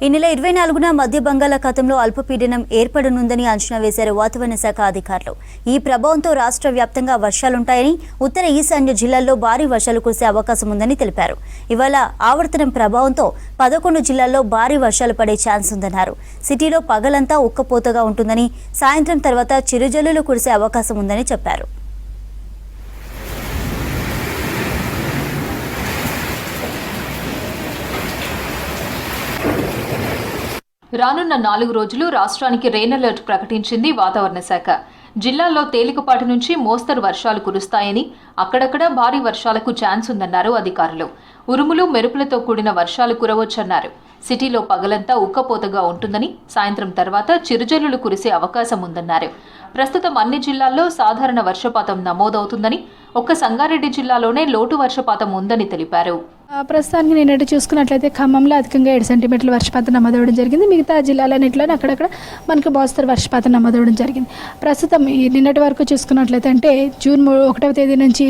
ఈ నెల 24న మధ్య బంగాళాఖాతంలో అల్పపీడనం ఏర్పడనుందని అంచనా వేశారు వాతావరణ శాఖ అధికారులు. ఈ ప్రభావంతో రాష్ట్ర వ్యాప్తంగా వర్షాలుంటాయని, ఉత్తర ఈశాన్య జిల్లాల్లో భారీ వర్షాలు కురిసే అవకాశం ఉందని తెలిపారు. ఇవాళ ఆవర్తనం ప్రభావంతో 11 జిల్లాల్లో భారీ వర్షాలు పడే ఛాన్స్ ఉందన్నారు. సిటీలో పగలంతా ఉక్కపోతగా ఉంటుందని, సాయంత్రం తర్వాత చిరుజల్లులు కురిసే అవకాశం ఉందని చెప్పారు. రానున్న 4 రోజులు రాష్ట్రానికి రెయిన్ అలర్ట్ ప్రకటించింది వాతావరణ శాఖ. జిల్లాల్లో తేలికపాటి నుంచి మోస్తరు వర్షాలు కురుస్తాయని, అక్కడక్కడ భారీ వర్షాలకు ఛాన్స్ ఉందన్నారు అధికారులు. ఉరుములు మెరుపులతో కూడిన వర్షాలు కురవచ్చన్నారు. సిటీలో పగలంతా ఉక్కపోతగా ఉంటుందని, సాయంత్రం తర్వాత చిరుజల్లులు కురిసే అవకాశం ఉందన్నారు. ప్రస్తుతం అన్ని జిల్లాల్లో సాధారణ వర్షపాతం నమోదవుతుందని, ఒక్క సంగారెడ్డి జిల్లాలోనే లోటు వర్షపాతం ఉందని తెలిపారు. ప్రస్తుతానికి నిన్నటి చూసుకున్నట్లయితే ఖమ్మంలో అధికంగా 7 సెంటీమీటర్ల వర్షపాతం నమోదవడం జరిగింది. మిగతా జిల్లాలన్నింటిలోనే అక్కడక్కడ మనకు మోస్తరు వర్షపాతం నమోదవడం జరిగింది. ప్రస్తుతం నిన్నటి వరకు చూసుకున్నట్లయితే అంటే జూన్ 1వ తేదీ నుంచి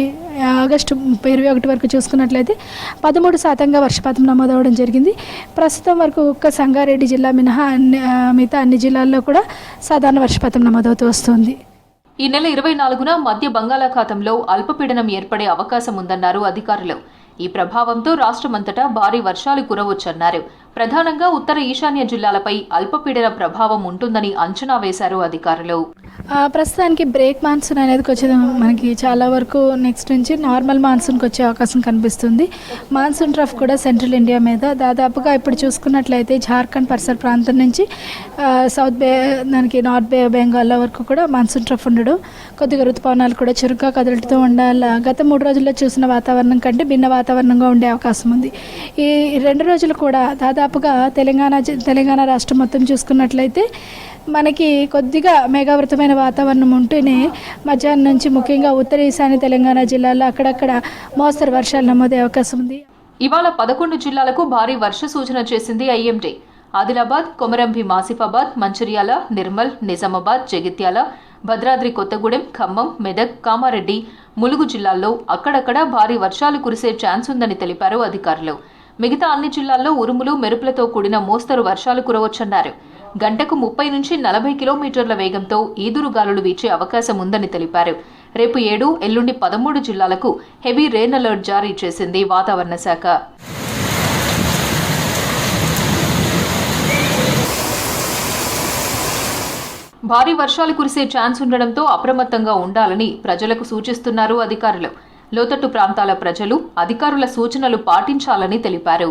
ఆగస్టు 21 వరకు చూసుకున్నట్లయితే 13% వర్షపాతం నమోదవడం జరిగింది. ప్రస్తుతం వరకు ఒక్క సంగారెడ్డి జిల్లా మినహా మిగతా అన్ని జిల్లాల్లో కూడా సాధారణ వర్షపాతం నమోదవుతూ వస్తుంది. ఈ నెల 24న మధ్య బంగాళాఖాతంలో అల్పపీడనం ఏర్పడే అవకాశం ఉందన్నారు అధికారులు. ఈ ప్రభావంతో రాష్ట్రమంతటా భారీ వర్షాలు కురవచ్చన్నారు. ప్రధానంగా ఉత్తర ఈశాన్య జిల్లాలపై అల్పపీడన ప్రభావం ఉంటుందని అంచనా వేశారు అధికారులు. ప్రస్తుతానికి బ్రేక్ మాన్సూన్ అనేది వచ్చేది మనకి చాలా వరకు నెక్స్ట్ నుంచి నార్మల్ మాన్సూన్కి వచ్చే అవకాశం కనిపిస్తుంది. మాన్సూన్ ట్రఫ్ కూడా సెంట్రల్ ఇండియా మీద దాదాపుగా ఇప్పుడు చూసుకున్నట్లయితే జార్ఖండ్ పరిసర ప్రాంతం నుంచి దానికి నార్త్ బే బెంగాల్ వరకు కూడా మాన్సూన్ ట్రఫ్ ఉండడం, కొద్దిగా రుతుపవనాలు కూడా చురుగ్గా కదులుతూ ఉండాలి. గత 3 రోజుల్లో చూసిన వాతావరణం కంటే భిన్న వాతావరణంగా ఉండే అవకాశం ఉంది. ఈ 2 రోజులు కూడా దాదాపుగా తెలంగాణ రాష్ట్రం మొత్తం చూసుకున్నట్లయితే మనకి కొద్దిగా మేఘావృతమైన వాతావరణం ఉంటేనే మధ్యాహ్నం నుంచి ముఖ్యంగా ఉత్తర ఈశాన్య తెలంగాణ జిల్లాల్లో అక్కడక్కడ మోస్తరు వర్షాలు నమోదే అవకాశం ఉంది. ఇవాళ 11 జిల్లాలకు భారీ వర్ష సూచన చేసింది ఐఎండీ. ఆదిలాబాద్, కొమరంభీం ఆసిఫాబాద్, మంచిర్యాల, నిర్మల్, నిజామాబాద్, జగిత్యాల, భద్రాద్రి కొత్తగూడెం, ఖమ్మం, మెదక్, కామారెడ్డి, ములుగు జిల్లాల్లో అక్కడక్కడ భారీ వర్షాలు కురిసే ఛాన్స్ ఉందని తెలిపారు అధికారులు. మిగతా అన్ని జిల్లాల్లో ఉరుములు మెరుపులతో కూడిన మోస్తరు వర్షాలు కురవచ్చన్నారు. గంటకు 30 నుంచి 40 కిలోమీటర్ల వేగంతో ఈదురుగాలులు వీచే అవకాశం ఉందని తెలిపారు. రేపు 7, ఎల్లుండి 13 జిల్లాలకు హెవీ రెయిన్ అలర్ట్ జారీ చేసింది వాతావరణ శాఖ. భారీ వర్షాలు కురిసే ఛాన్స్ ఉండడంతో అప్రమత్తంగా ఉండాలని ప్రజలకు సూచిస్తున్నారు అధికారులు. లోతట్టు ప్రాంతాల ప్రజలు అధికారుల సూచనలు పాటించాలని తెలిపారు.